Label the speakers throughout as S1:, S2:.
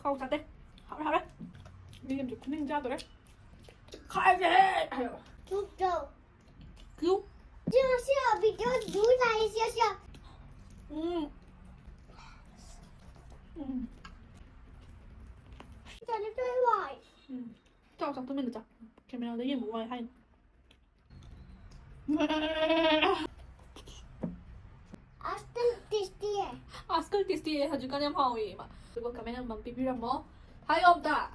S1: không chặt đi. Hảo đấy. Đi làm chụp ninh ra rồi đấy. Khai về.
S2: Cứu đâu?
S1: Cứu.
S2: Chưa bị cho rúi này chưa. Cho nó chơi hoài.
S1: Cho tôi mình được chưa? Cái mình lấy gì một vài hay. 아스컬 테스트에 아주 그냥 하오이 막 그리고 가면 막 비비랑 뭐 하이 없다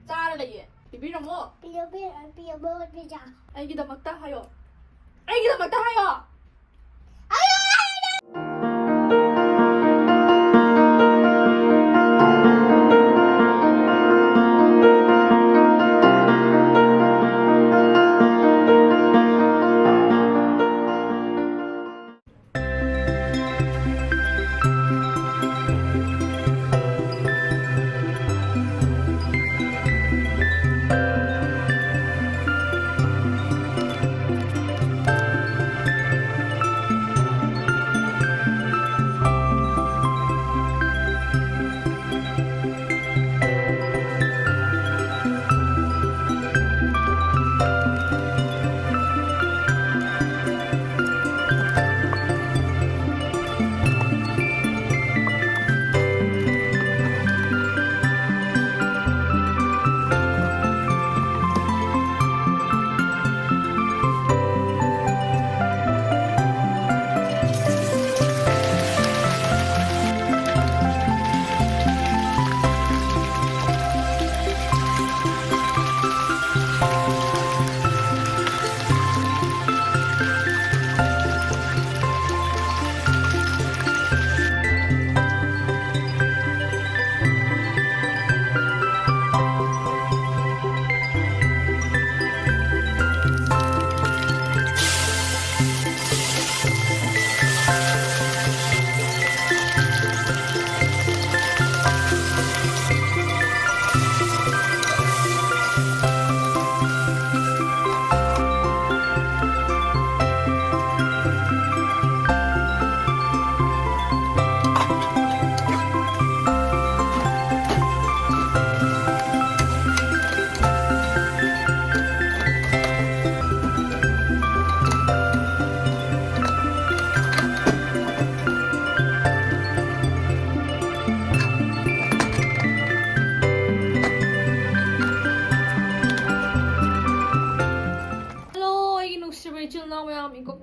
S1: 짜르래 비비랑 뭐
S2: 비벼.
S1: 애기다 막다 하요 애기다 막다 하요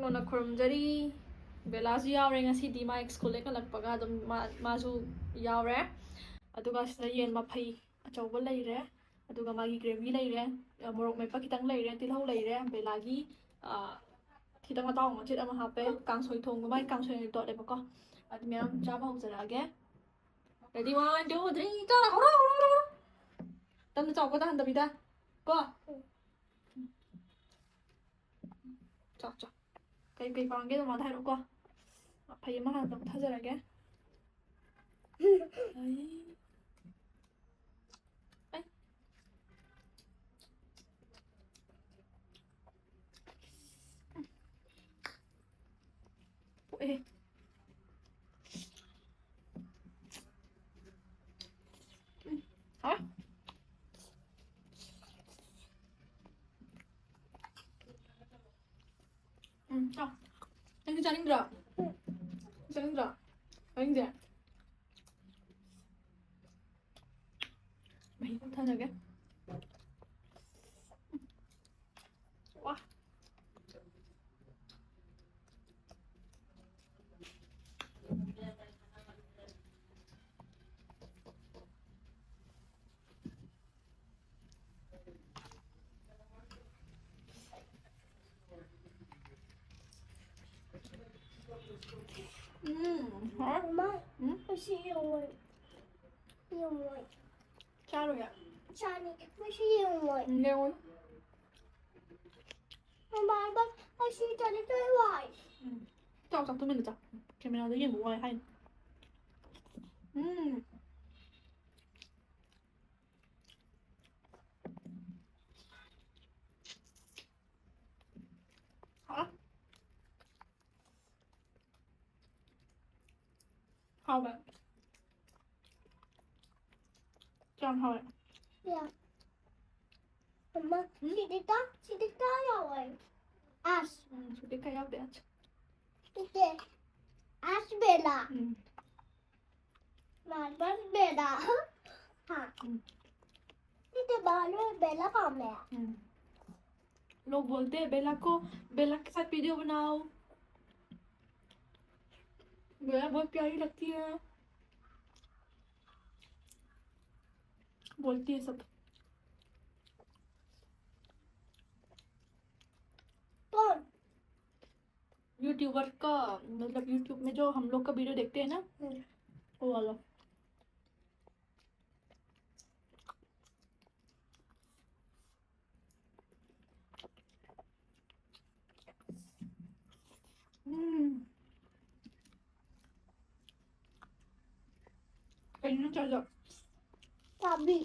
S1: ꯅ ꯈꯨꯔꯨꯝꯖꯔꯤ ꯕꯦꯂꯥꯁꯨ ꯌꯥꯎꯔꯦ ꯉꯁꯤꯗꯤ ꯃꯥ school ꯍꯦꯛ ꯍꯜꯂꯛꯄꯒ ꯑꯗꯨꯝ ꯃꯥꯁꯨ ꯌꯥꯎꯔꯦ ꯑꯗꯨꯒ ꯁꯤꯗ ꯌꯦꯟ ꯃꯐꯩ ꯑꯆꯧꯕ ꯂꯩꯔꯦ ꯑꯗꯨꯒ ꯃꯥꯒꯤ ꯒ꯭ꯔꯦꯚꯤ ꯂꯩꯔꯦ ꯃꯣꯔꯣꯛ ꯃꯦꯠꯄ ꯈꯤꯇꯪ ꯂꯩꯔꯦ ꯇꯤꯜꯍꯧ ꯂꯩꯔꯦ ꯕꯦꯂꯥꯒꯤ ꯈꯤꯇꯪ ꯃꯇꯥꯎ ꯃꯆꯦꯠ ꯑꯃ ꯍꯥꯞꯄꯦ ꯀꯥꯡꯁꯣꯏ ꯊꯣꯡꯕ ꯃꯥꯒꯤ ꯀꯥꯡꯁꯣꯏ ꯑꯣꯏꯅ ꯇꯣꯠꯂꯦꯕꯀꯣ ꯑꯗꯨ ꯃꯌꯥꯝ ꯆꯥꯕ ꯍꯧꯖꯔꯛꯑꯒꯦ ꯔꯦꯗꯤ 1 2 3 ꯆꯥ ꯍꯧꯔꯣ ꯇꯞꯅ ꯆꯥꯎꯀꯣ ꯇꯥꯍꯟꯗꯕꯤꯗ ꯀꯣ ꯆꯥ ꯀꯩ ꯄꯥꯝꯒꯦ ꯑꯗꯨꯃꯥꯏꯅ ꯍꯥꯏꯔꯛꯎꯀꯣ ꯃꯐꯩ ꯑꯃ ꯍꯥꯟꯅ ꯊꯥꯖꯔꯒꯦ 뽀해 자, 진짜 힘들어. 진짜 힘들어. 힘들어. mày không thân rồi kìa. Wow. Hả?
S2: Nó sẽ yêu mình.
S1: Sao rồi ạ?
S2: Sao đi, nó sẽ yêu mình.
S1: Nghe ơi.
S2: Nó sẽ cho nó chơi hoài.
S1: Cho tôi mình được chưa? Cái mình nào thấy gì một ngoài hay. Hả? Không ạ. Kan ha.
S2: Ja. Mamma, sitter jag är. Ash,
S1: Så det kan jag det.
S2: inte. Ash bela.
S1: Mm.
S2: Mamma bela. Ha. Inte bara bela på mig.
S1: लोग बोलते हैं बेला के साथ video बनाओ. बेला बहुत प्यारी लगती है. बोलती है सब.
S2: Kौन?
S1: यूट्यूबर का मतलब यूट्यूब में जो हम लोग का वीडियो देखते हैं ना वो वाला. चलो
S2: Tabi.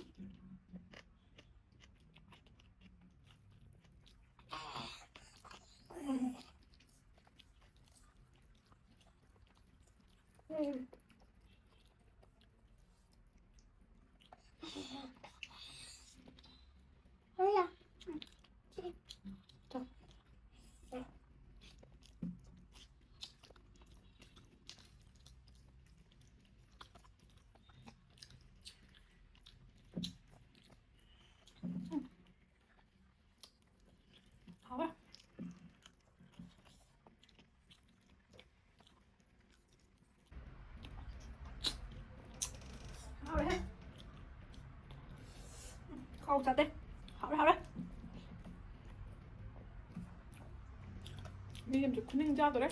S2: Ja.
S1: हाँ không sao đấy hảo đấy đi làm chụp khuyên ra rồi đấy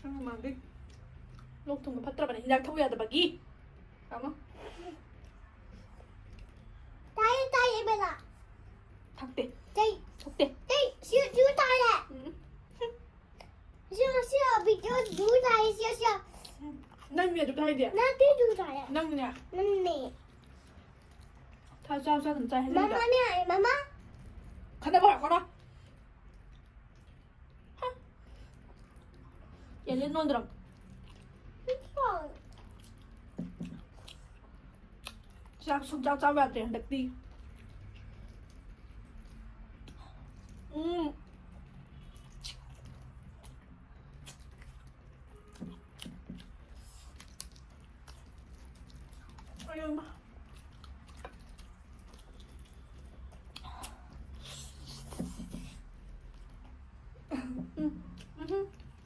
S1: mà đi lúc thùng phát ra này ra không ra được bagi kamu
S2: Tai bela.
S1: thắc đi
S2: Tai.
S1: thắc đi
S2: Siu tai le. Siu video du tai siu.
S1: นั่งเนี่ยจุดไทยเดียว
S2: Nanti du tai.
S1: นั่งเนี่ย
S2: Nanti.
S1: ถ้าชอบสนใจให้ดี
S2: Mama ni, mama.
S1: เขาจะบอกเขาเนาะอย่าเล่นนอนดรอม
S2: Kau.
S1: เจ้าแบบเด็กดี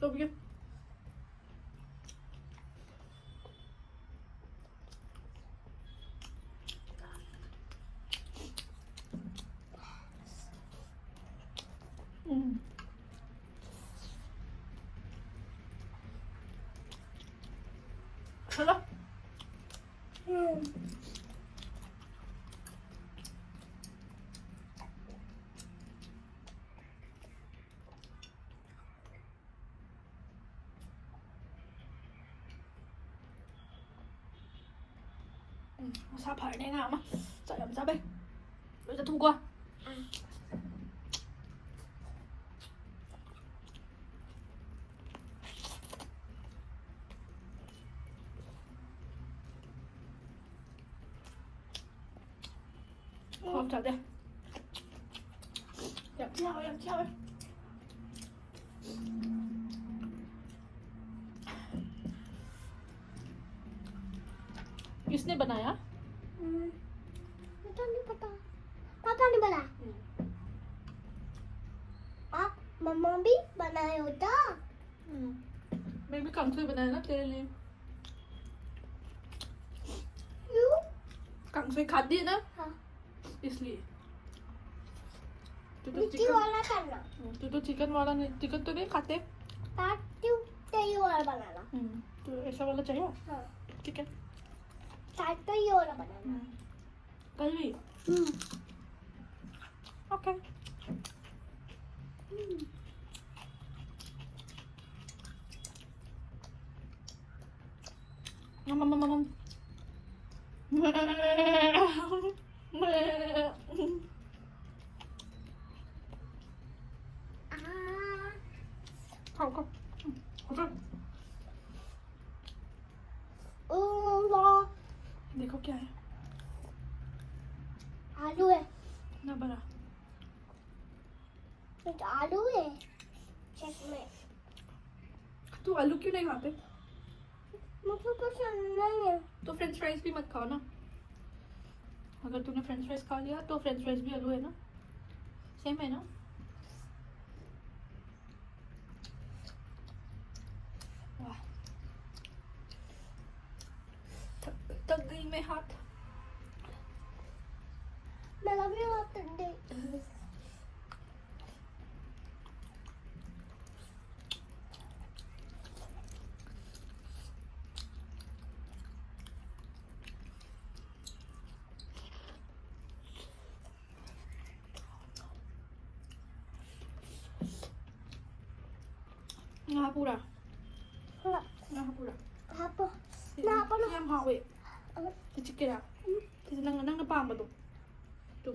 S1: ตัวพี่好了。Sao phải đây nào mà chạy làm sao đây bây giờ thu qua không chạy đây em theo किसने बनाया
S2: Papa ni pata. Papa ni bala. आप मम्मा भी बनाए होता.
S1: मैं भी कंसोई बनाया ना तेरे लिए
S2: क्यों?
S1: कंसोई खाती है ना
S2: हाँ.
S1: इसलिए
S2: मिट्टी वाला करना.
S1: तू तो चिकन वाला नहीं चिकन तो नहीं खाते
S2: ताकि ये वाला बनाना.
S1: तो ऐसा वाला चाहिए
S2: हाँ.
S1: ठीक है
S2: ताकि ये वाला बनाना.
S1: कल भी ओके मम खाओ खाओ को क्या है?
S2: आलू है।
S1: ना बना।
S2: ये तो आलू है चेक में।
S1: तू आलू क्यों नहीं खाते?
S2: मुझे पसंद नहीं है।
S1: तो फ्रेंच फ्राइज भी मत खाओ ना। अगर तूने फ्रेंच फ्राइज खा लिया तो फ्रेंच फ्राइज भी आलू है ना, सेम है ना। वाह, थक गई मैं हाथ।
S2: मेरा भी हाथ ठंडे।
S1: Nga pura.
S2: हाँ,
S1: Nga pura.
S2: apa? Kenapa lu?
S1: Yang hawe. Kecik kira. Kasi nang napama to. To.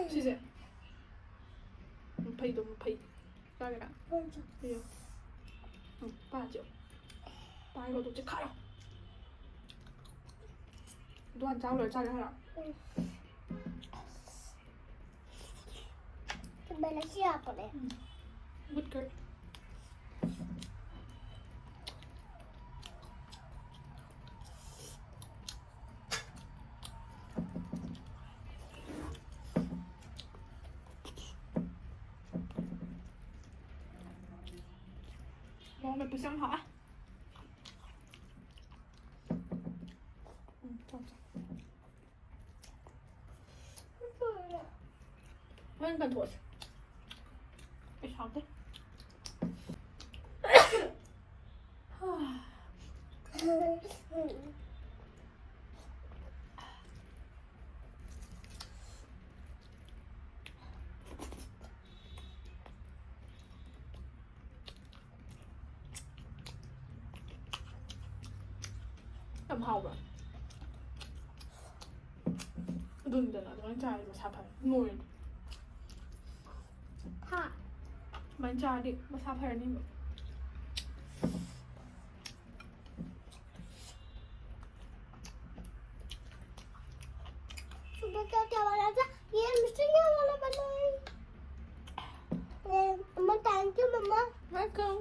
S1: Size. Mapay to, mapay. Kaya na. Ayo. Pa jo. Pa ko to chik kaya. Doan chao rồi chao ra.
S2: Bella siapa deh?
S1: Good girl. Ngon mày xem hả? Vâng, cần thuộc. Ich hau dich. Em hầu rồi. Đừng để nó anh trai mà sao phải ngồi.
S2: Ha.
S1: Mà anh trai đi mà sao phải đi.
S2: Sudah क्या वाला था? ये mister क्या वाला बनाई? Mamma thank you mamma.
S1: Welcome.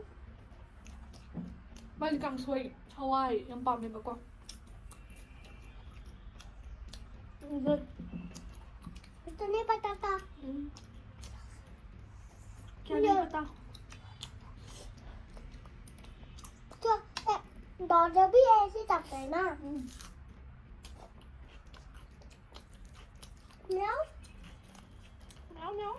S1: Balik kang soy Hawaii yang pamit ko. Good.
S2: Itu नहीं पता था.
S1: क्या नहीं पता?
S2: तो डॉलर भी ऐसे करते हैं ना. Meow.
S1: Meow meow.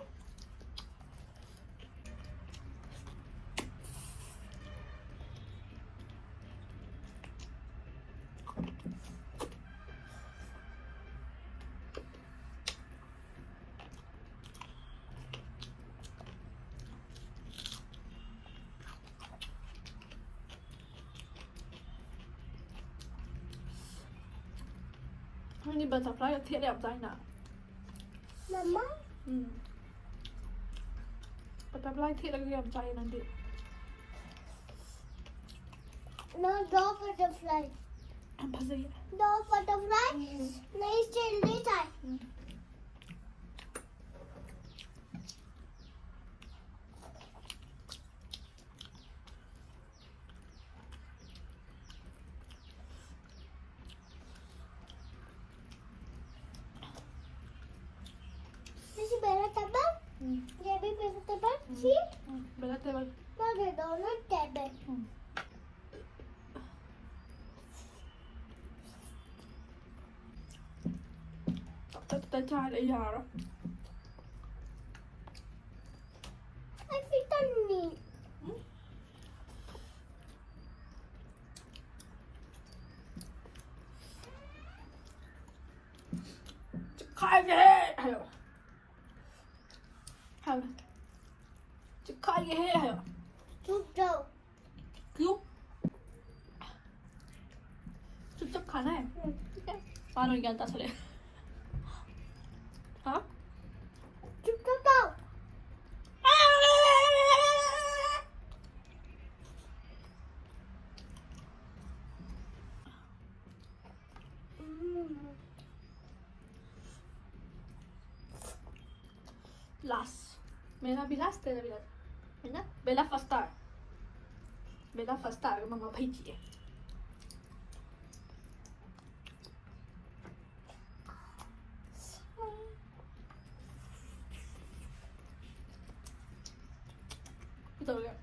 S1: Ini butterfly thiệt đẹp dai nè.
S2: Mama.
S1: Butterfly thiệt là đẹp dai nè đi.
S2: No dog butterfly.
S1: Em phải gì?
S2: Dog butterfly. नहीं चल रही था. Ini bela tabak. ये भी बela tabak. See?
S1: Bella table.
S2: No, they don't tabak.
S1: Ta trai lại già rồi.
S2: I think I need.
S1: Khai cái hệ hay rồi. Hay rồi. Chứ khai cái hệ hay rồi.
S2: Chúc đâu.
S1: Cứu. Chúc chấp khả này. Ba nói gần ta sẽ hả?
S2: Chúc đâu đâu.
S1: last. Mera भी last, तेरा भी last. है ना? बेला first star. बेला first star का मम्मा भाई जी है. Itu ya.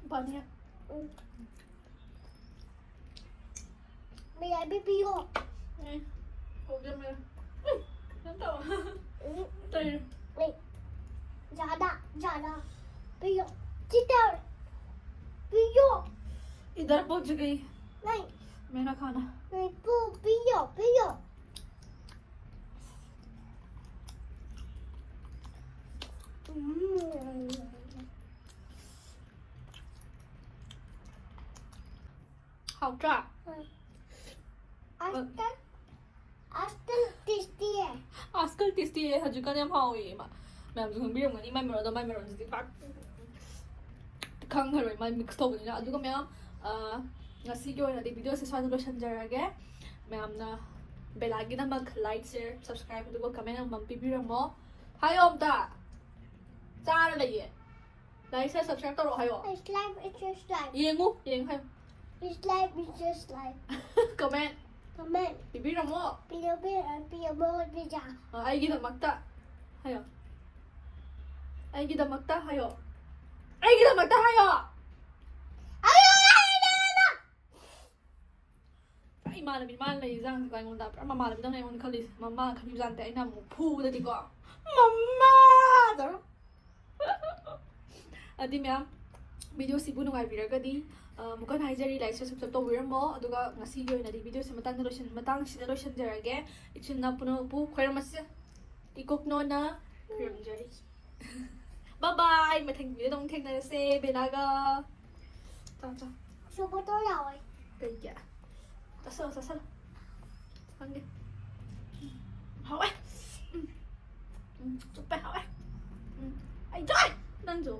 S1: Paano yan?
S2: May abi piyo.
S1: Eh, huwag naman. Ay, ano to? Tayo.
S2: Wait. Jada. Piyo. Chita. Piyo.
S1: इधर पहुंच गई
S2: नहीं
S1: मेरा खाना.
S2: नहीं पियो.
S1: हाउट्रा
S2: आजकल टेस्टी है.
S1: आजकल टेस्टी है हजूकाने हम हाउए मा मैम जो खंबीरम गनी माइ मेरोन जिदि पाक खंगहरोय माइ मिक्स तौबनिना अदुगा मैम ngasi gi oina di video se swaida loisanjarage मैमना बेलागी नमक लाइक शेयर सब्सक्राइब अदुगा कमेंट अमम पिबिरमो हायो अमता चारा लइए लाइक शेयर सब्सक्राइब तौरो हायो
S2: It's just life.
S1: येंगु येंग हायो
S2: It's just life.
S1: Comment
S2: Comment.
S1: पिबिरमो
S2: Piyo bija.
S1: 아이기다막다 하여 아이기다막다 하여 아이기다막다 하여 이만하면 말래 이상 그거 온다 아마 말하면 너네 오늘 칼리 맘마 칼리한테 아이나 뭐 푸드니까 맘마 저 아디면 비디오 시부 누가이비라가디 mukan haijari like subscribe to wirmo aduga ngasi yo na di video sa matang sida loisanjarage ichin na puno pu khwairmas ikok no na khwairmjari bye bye mathang video dong thek na se benaga cha
S2: Subo to yaoi.
S1: cái kìa sao ăn đi hậu ấy chụp bài hậu ấy anh trời đang rủ